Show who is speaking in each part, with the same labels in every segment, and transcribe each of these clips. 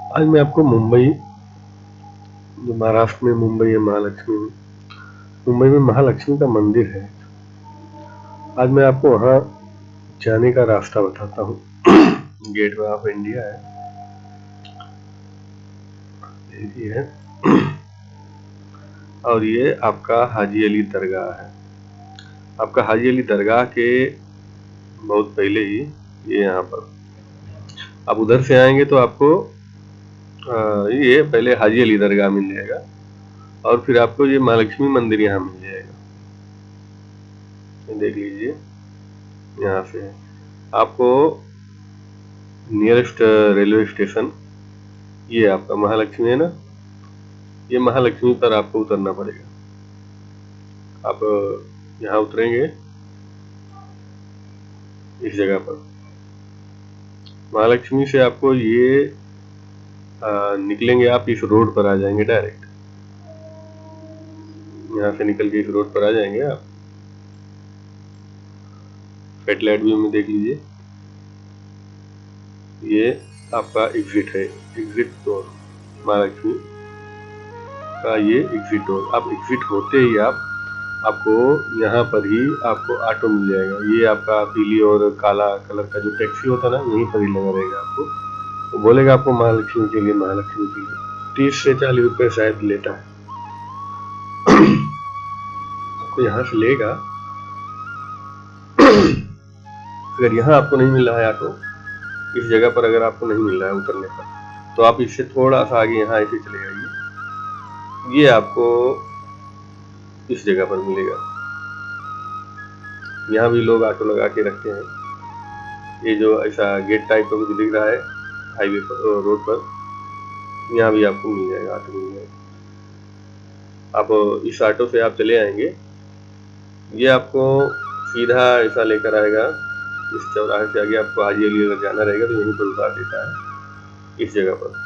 Speaker 1: आज मैं आपको मुंबई, जो महाराष्ट्र में मुंबई है, महालक्ष्मी में, मुंबई में महालक्ष्मी का मंदिर है। आज मैं आपको वहाँ जाने का रास्ता बताता हूँ। गेटवे ऑफ इंडिया है, ये है, और ये आपका हाजी अली दरगाह है। आपका हाजी अली दरगाह के बहुत पहले ही ये यहाँ पर, आप उधर से आएंगे तो आपको ये पहले हाजी अली दरगाह मिल जाएगा, और फिर आपको ये महालक्ष्मी मंदिर यहाँ मिल जाएगा। ये देख लीजिए, यहाँ से आपको नियरेस्ट रेलवे स्टेशन, ये आपका महालक्ष्मी है ना, ये महालक्ष्मी पर आपको उतरना पड़ेगा। आप यहाँ उतरेंगे इस जगह पर। महालक्ष्मी से आपको ये निकलेंगे, आप इस रोड पर आ जाएंगे डायरेक्ट। यहाँ से निकल के इस रोड पर आ जाएंगे आप। सैटेलाइट व्यू में देख लीजिए, ये आपका एग्जिट है, एग्जिट डोर, महालक्ष्मी का ये एग्जिट डोर। आप एग्जिट होते ही आपको यहाँ पर ही आपको ऑटो मिल जाएगा। ये आपका पीली और काला कलर का जो टैक्सी होता है ना, यहीं पर ही लगा रहेगा आपको। वो बोलेगा आपको महालक्ष्मी के लिए, महालक्ष्मी के लिए 30 से 40 रुपए शायद लेता है। आपको यहाँ से लेगा। अगर यहाँ आपको नहीं मिल रहा है ऑटो, इस जगह पर अगर आपको नहीं मिल रहा है उतरने पर, तो आप इससे थोड़ा सा आगे यहाँ ऐसे चले जाइए, ये आपको इस जगह पर मिलेगा। यहाँ भी लोग ऑटो लगा के रखते हैं। ये जो ऐसा गेट टाइप का कुछ दिख रहा है हाईवे पर, रोड पर, यहाँ भी आपको मिल जाएगा, ऑटो मिल जाएगा। आप इस ऑटो से आप चले आएंगे, ये आपको सीधा ऐसा लेकर आएगा। इस चौराहे से आगे आपको हाजी अली अगर जाना रहेगा तो यहीं पर उतार देता है, इस जगह पर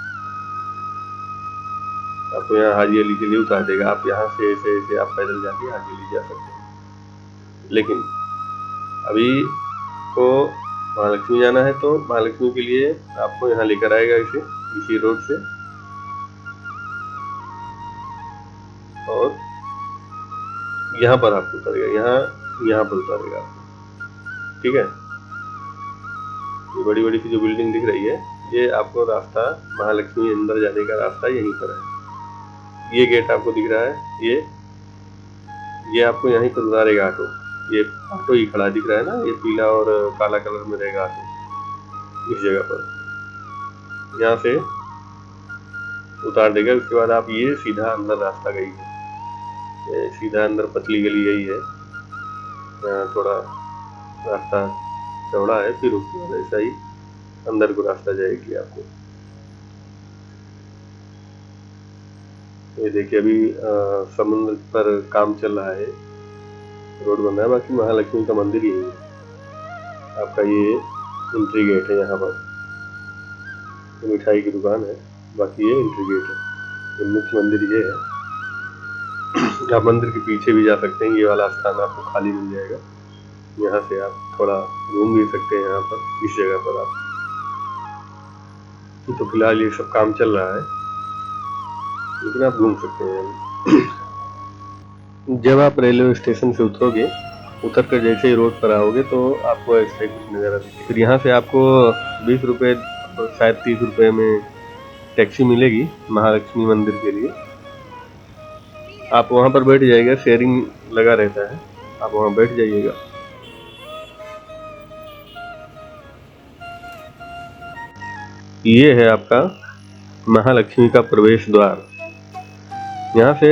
Speaker 1: आपको यहाँ हाजी अली के लिए उतार देगा। आप यहाँ से ऐसे ऐसे आप पैदल जाके हाजी अली जा सकते हैं। लेकिन अभी को महालक्ष्मी जाना है, तो महालक्ष्मी के लिए आपको यहाँ लेकर आएगा इसी रोड से, और यहाँ पर आपको उतारेगा, यहाँ पर उतारेगा आपको। ठीक है, ये बड़ी बड़ी सी जो बिल्डिंग दिख रही है, ये आपको रास्ता महालक्ष्मी अंदर जाने का रास्ता यहीं पर है। ये गेट आपको दिख रहा है, ये आपको यहीं पर उतारेगा ऑटो। ये ऑटो ही खड़ा दिख रहा है ना, ये पीला और काला कलर में रहेगा ऑटो इस जगह पर। यहाँ से उतार देगा। उसके बाद आप ये सीधा अंदर रास्ता गई है, सीधा अंदर पतली गली गई है, यहाँ थोड़ा रास्ता चौड़ा है, फिर उसके बाद ऐसा ही अंदर को रास्ता जाएगी आपको। ये देखिए, अभी समुद्र पर काम चल रहा है, रोड बन रहा है। बाकी महालक्ष्मी का मंदिर यही है आपका। ये एंट्री गेट है, यहाँ पर मिठाई की दुकान है, बाकी ये एंट्री गेट है। ये मुख्य मंदिर ये है। आप मंदिर के पीछे भी जा सकते हैं, ये वाला स्थान आपको खाली मिल जाएगा। यहाँ से आप थोड़ा घूम भी सकते हैं, यहाँ पर इस जगह पर आप। तो फिलहाल ये सब काम चल रहा है, लेकिन आप घूम सकते हैं। जब आप रेलवे स्टेशन से उतरोगे, उतर कर जैसे ही रोड पर आओगे तो आपको ऐसे कुछ नज़ारा दिखेगा। फिर यहाँ से आपको 20 रुपये, शायद 30 रुपये में टैक्सी मिलेगी महालक्ष्मी मंदिर के लिए। आप वहाँ पर बैठ जाइएगा, शेयरिंग लगा रहता है, आप वहाँ बैठ जाइएगा। ये है आपका महालक्ष्मी का प्रवेश द्वार। यहाँ से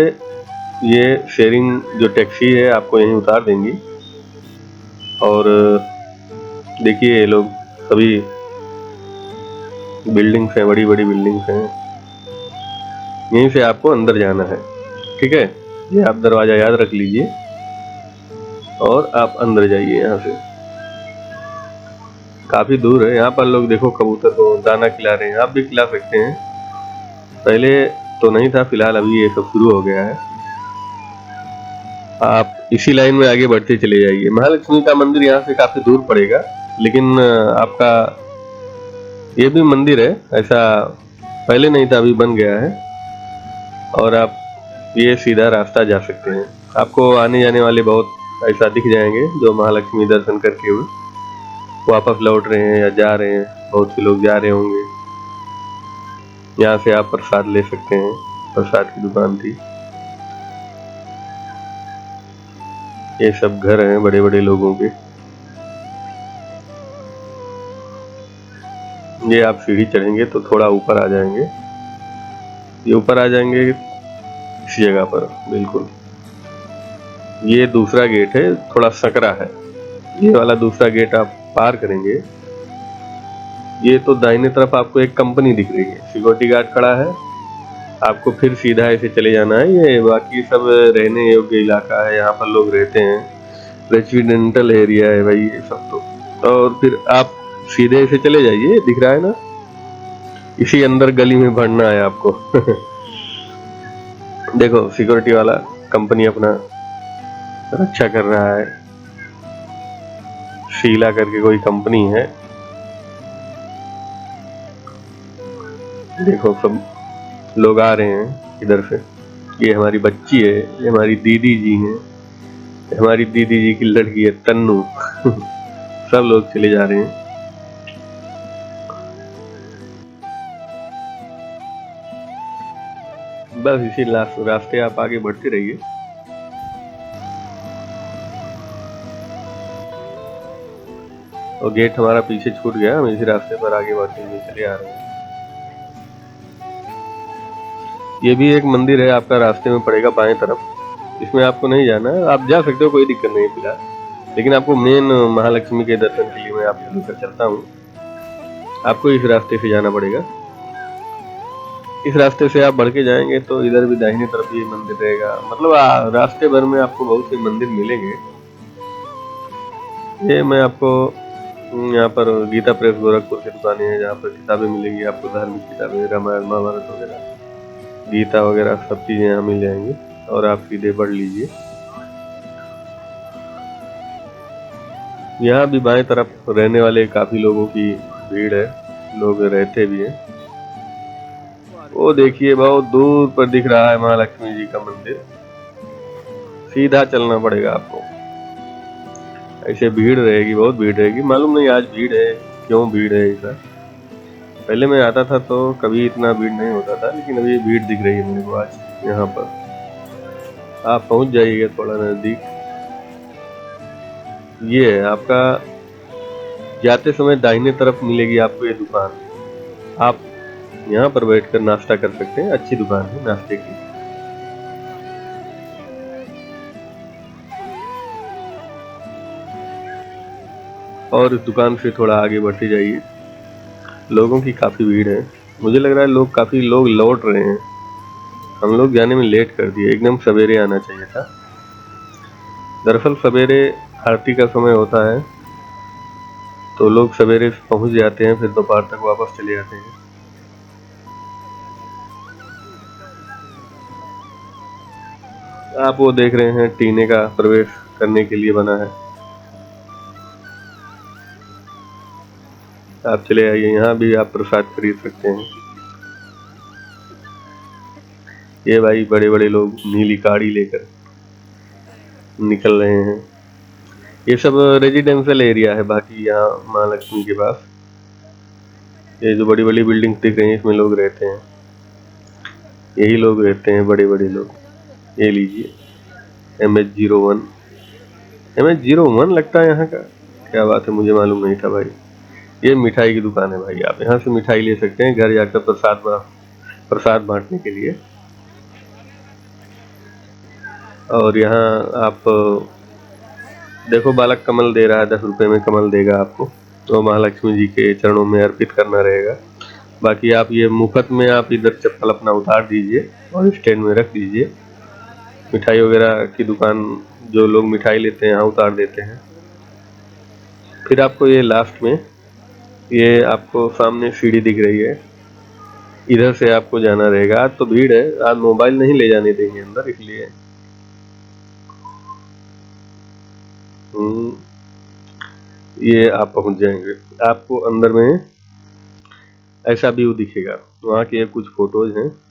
Speaker 1: ये शेयरिंग जो टैक्सी है आपको यहीं उतार देंगी। और देखिए, ये लोग सभी बिल्डिंग्स हैं, बड़ी बड़ी बिल्डिंग्स हैं। यहीं से आपको अंदर जाना है, ठीक है। ये आप दरवाजा याद रख लीजिए और आप अंदर जाइए। यहाँ से काफी दूर है। यहाँ पर लोग देखो कबूतर को दाना खिला रहे हैं, आप भी खिला सकते हैं। पहले तो नहीं था, फिलहाल अभी ये सब शुरू हो गया है। आप इसी लाइन में आगे बढ़ते चले जाइए। महालक्ष्मी का मंदिर यहाँ से काफी दूर पड़ेगा, लेकिन आपका ये भी मंदिर है, ऐसा पहले नहीं था, अभी बन गया है। और आप ये सीधा रास्ता जा सकते हैं। आपको आने जाने वाले बहुत ऐसा दिख जाएंगे जो महालक्ष्मी दर्शन करके हुए वापस लौट रहे हैं या जा रहे हैं। बहुत से लोग जा रहे होंगे। यहाँ से आप प्रसाद ले सकते हैं, प्रसाद की दुकान थी। ये सब घर हैं बड़े बड़े लोगों के। ये आप सीढ़ी चढ़ेंगे तो थोड़ा ऊपर आ जाएंगे। ये ऊपर आ जाएंगे इस जगह पर बिल्कुल। ये दूसरा गेट है, थोड़ा सकरा है। ये वाला दूसरा गेट आप पार करेंगे। ये तो दाहिने तरफ आपको एक कंपनी दिख रही है, सिक्योरिटी गार्ड खड़ा है। आपको फिर सीधा ऐसे चले जाना है। ये बाकी सब रहने योग्य इलाका है, यहाँ पर लोग रहते हैं। रेजिडेंटल एरिया है भाई ये सब तो। और फिर आप सीधे ऐसे चले जाइए, दिख रहा है ना, इसी अंदर गली में बढ़ना है आपको। देखो सिक्योरिटी वाला कंपनी अपना रक्षा कर रहा है। शीला करके कोई कंपनी है। देखो सब लोग आ रहे हैं इधर से। ये हमारी बच्ची है, ये हमारी दीदी जी हैं, हमारी दीदी जी की लड़की है तन्नू। सब लोग चले जा रहे हैं। बस इसी रास्ते आप आगे बढ़ते रहिए। और गेट हमारा पीछे छूट गया, हम इसी रास्ते पर आगे बढ़ते हुए चले आ रहे हैं। ये भी एक मंदिर है, आपका रास्ते में पड़ेगा बाएं तरफ। इसमें आपको नहीं जाना है, आप जा सकते हो, कोई दिक्कत नहीं फिलहाल। लेकिन आपको मेन महालक्ष्मी के दर्शन के लिए मैं आपको लेकर चलता हूँ। आपको इस रास्ते से जाना पड़ेगा। इस रास्ते से आप बढ़ के जाएंगे तो इधर भी दाहिने तरफ ये मंदिर रहेगा। मतलब रास्ते भर में आपको बहुत से मंदिर मिलेंगे। ये मैं आपको यहाँ पर गीता प्रेस गोरखपुर की दुकानें हैं, जहाँ पर किताबें मिलेंगी आपको, धार्मिक किताबें, रामायण महाभारत वगैरह, गीता वगैरह सब चीजें यहाँ मिल जाएंगी। और आप सीधे बढ़ लीजिए। यहाँ भी बाएं तरफ रहने वाले काफी लोगों की भीड़ है, लोग रहते भी हैं। वो देखिए बहुत दूर पर दिख रहा है महालक्ष्मी जी का मंदिर। सीधा चलना पड़ेगा आपको। ऐसे भीड़ रहेगी, बहुत भीड़ रहेगी। मालूम नहीं आज भीड़ है, क्यों भीड़ है ऐसा। पहले मैं आता था तो कभी इतना भीड़ नहीं होता था, लेकिन अभी भीड़ दिख रही है मेरे को आज यहाँ पर। आप पहुंच जाइएगा थोड़ा नजदीक। ये है आपका, जाते समय दाहिने तरफ मिलेगी आपको ये दुकान। आप यहाँ पर बैठकर नाश्ता कर सकते हैं, अच्छी दुकान है नाश्ते की। और इस दुकान से थोड़ा आगे बढ़ते जाइए। लोगों की काफी भीड़ है। मुझे लग रहा है काफी लोग लौट रहे हैं। हम लोग जाने में लेट कर दिए, एकदम सवेरे आना चाहिए था। दरअसल सवेरे आरती का समय होता है तो लोग सवेरे पहुंच जाते हैं, फिर दोपहर तक वापस चले जाते हैं। आप वो देख रहे हैं टीने का प्रवेश करने के लिए बना है। आप चले आइए, यहाँ भी आप प्रसाद खरीद सकते हैं। ये भाई बड़े बड़े लोग नीली गाड़ी लेकर निकल रहे हैं। ये सब रेजिडेंशियल एरिया है। बाकी यहाँ महालक्ष्मी के पास ये जो बड़ी बड़ी बिल्डिंग दिख रही हैं, इसमें लोग रहते हैं। यही लोग रहते हैं, बड़े बड़े लोग। ये लीजिए MH01। MH01 लगता है यहाँ का। क्या बात है, मुझे मालूम नहीं था भाई। ये मिठाई की दुकान है भाई, आप यहाँ से मिठाई ले सकते हैं घर जाकर प्रसाद बांटने के लिए। और यहाँ आप देखो बालक कमल दे रहा है, 10 रुपए में कमल देगा आपको, तो महालक्ष्मी जी के चरणों में अर्पित करना रहेगा। बाकी आप ये मुफ्त में आप इधर चप्पल अपना उतार दीजिए और स्टैंड में रख दीजिए। मिठाई वगैरह की दुकान जो लोग मिठाई लेते हैं यहाँ उतार देते हैं। फिर आपको ये लास्ट में ये आपको सामने सीढ़ी दिख रही है, इधर से आपको जाना रहेगा। आज तो भीड़ है, आज मोबाइल नहीं ले जाने देंगे अंदर, इसलिए ये आप पहुंच जाएंगे। आपको अंदर में ऐसा व्यू दिखेगा। वहाँ के कुछ फोटोज हैं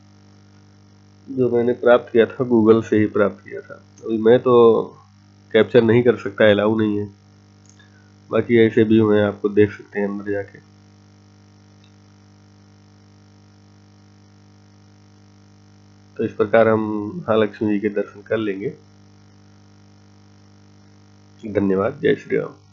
Speaker 1: जो मैंने प्राप्त किया था, गूगल से ही प्राप्त किया था। अभी मैं तो कैप्चर नहीं कर सकता, अलाउ नहीं है। बाकी ऐसे व्यू हैं, आपको देख सकते हैं अंदर जाके। तो इस प्रकार हम महालक्ष्मी जी के दर्शन कर लेंगे। धन्यवाद। जय श्री राम।